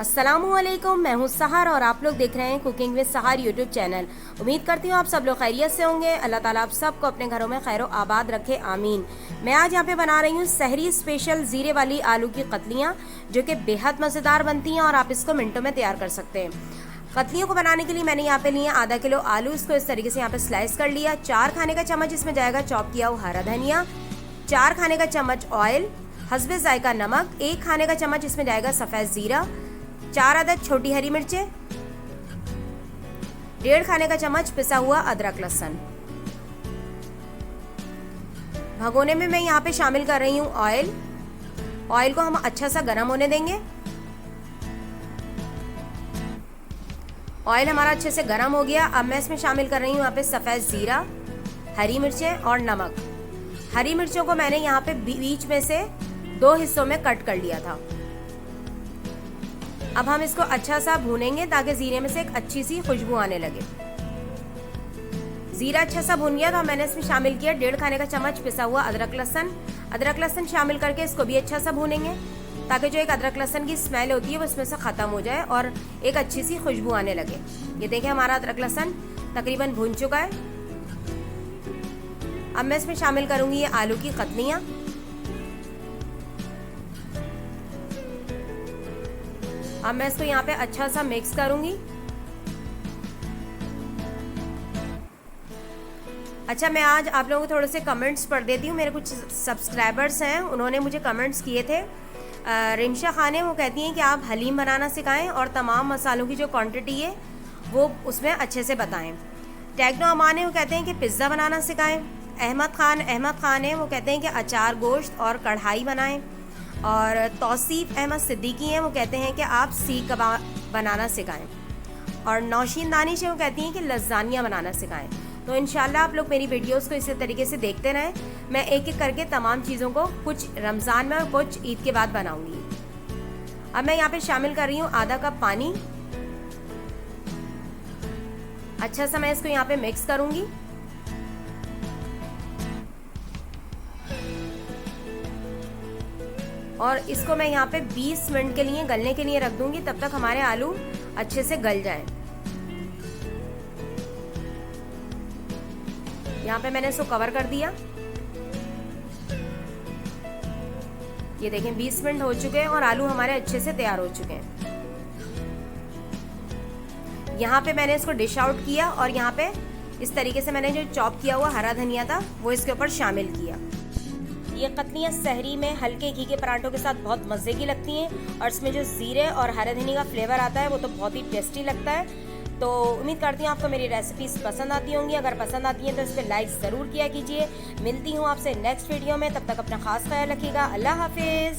अस्सलामुअलैकुम, मैं हूँ सहर और आप लोग देख रहे हैं कुकिंग विद सहर यूट्यूब चैनल। उम्मीद करती हूँ आप सब लोग खैरियत से होंगे। अल्लाह ताला आप सबको अपने घरों में खैर आबाद रखे, आमीन। मैं आज यहाँ पे बना रही हूँ सहरी स्पेशल ज़ीरे वाली आलू की कतलियाँ, जो कि बेहद मज़ेदार बनती हैं और आप इसको मिनटों में तैयार कर सकते हैं। कतलियों को बनाने के लिए मैंने यहाँ पे लिए आधा किलो आलू। इसको इस तरीके से यहाँ पे स्लाइस कर लिया। 4 खाने का चम्मच इसमें जाएगा चॉप किया हुआ हरा धनिया, 4 खाने का चम्मच ऑयल, हस्बे जायका नमक, 1 खाने का चम्मच इसमें जाएगा सफ़ेद ज़ीरा, 4 अदद छोटी हरी मिर्चें, 1.5 खाने का चम्मच पिसा हुआ अदरक लहसुन। भगोने में मैं यहाँ पे शामिल कर रही हूँ ऑयल। ऑयल को हम अच्छा सा गर्म होने देंगे। ऑयल हमारा अच्छे से गर्म हो गया। अब मैं इसमें शामिल कर रही हूँ यहाँ पे सफ़ेद ज़ीरा, हरी मिर्चें और नमक। हरी मिर्चों को मैंने यहाँ पे बीच में से 2 हिस्सों में कट कर लिया था। अब हम इसको अच्छा सा भूनेंगे ताकि ज़ीरे में से एक अच्छी सी खुशबू आने लगे। ज़ीरा अच्छा सा भून गया तो मैंने इसमें शामिल किया 1.5 खाने का चम्मच पिसा हुआ अदरक लहसुन। अदरक लहसुन शामिल करके इसको भी अच्छा सा भूनेंगे ताकि जो एक अदरक लहसुन की स्मेल होती है वो इसमें से ख़त्म हो जाए और एक अच्छी सी खुशबू आने लगे। ये देखें हमारा अदरक लहसुन तकरीबन भून चुका है। अब मैं इसमें शामिल करूँगी ये आलू की कतलियाँ। अब मैं इसको यहाँ पे अच्छा सा मिक्स करूँगी। अच्छा, मैं आज आप लोगों को थोड़े से कमेंट्स पढ़ देती हूँ। मेरे कुछ सब्सक्राइबर्स हैं, उन्होंने मुझे कमेंट्स किए थे। रिमशा खान है, वो कहती हैं कि आप हलीम बनाना सिखाएं और तमाम मसालों की जो क्वांटिटी है वो उसमें अच्छे से बताएं। टेक्नो अमान है, वो कहते हैं कि पिज़्ज़ा बनाना सिखाएं। अहमद खान है, वो कहते हैं कि अचार गोश्त और कढ़ाई बनाएं। और तौसीफ अहमद सिद्दीकी हैं, वो कहते हैं कि आप सीख कबाब बनाना सिखाएं। और नौशीन दानिश है, वो कहती हैं कि लज़ानिया बनाना सिखाएं। तो इंशाल्लाह आप लोग मेरी वीडियोस को इसी तरीके से देखते रहें। मैं एक एक करके तमाम चीज़ों को कुछ रमज़ान में और कुछ ईद के बाद बनाऊंगी। अब मैं यहाँ पे शामिल कर रही हूँ आधा कप पानी। अच्छा सा मैं इसको यहाँ पे मिक्स करूँगी। और इसको मैं यहाँ पे 20 मिनट के लिए गलने के लिए रख दूंगी, तब तक हमारे आलू अच्छे से गल जाएं। यहाँ पे मैंने इसको कवर कर दिया। ये देखें 20 मिनट हो चुके हैं और आलू हमारे अच्छे से तैयार हो चुके हैं। यहाँ पे मैंने इसको डिश आउट किया और यहाँ पे इस तरीके से मैंने जो चॉप किया हुआ हरा धनिया था वो इसके ऊपर शामिल किया। ये कतलियाँ सहरी में हल्के घी के पराठों के साथ बहुत मज़े की लगती हैं और इसमें जो ज़ीरे और हरे धनिया का फ्लेवर आता है वो तो बहुत ही टेस्टी लगता है। तो उम्मीद करती हूँ आपको मेरी रेसिपीज़ पसंद आती होंगी। अगर पसंद आती हैं तो इस पर लाइक ज़रूर किया कीजिए। मिलती हूँ आपसे नेक्स्ट वीडियो में, तब तक अपना ख़ास ख्याल रखिएगा। अल्लाह हाफिज़।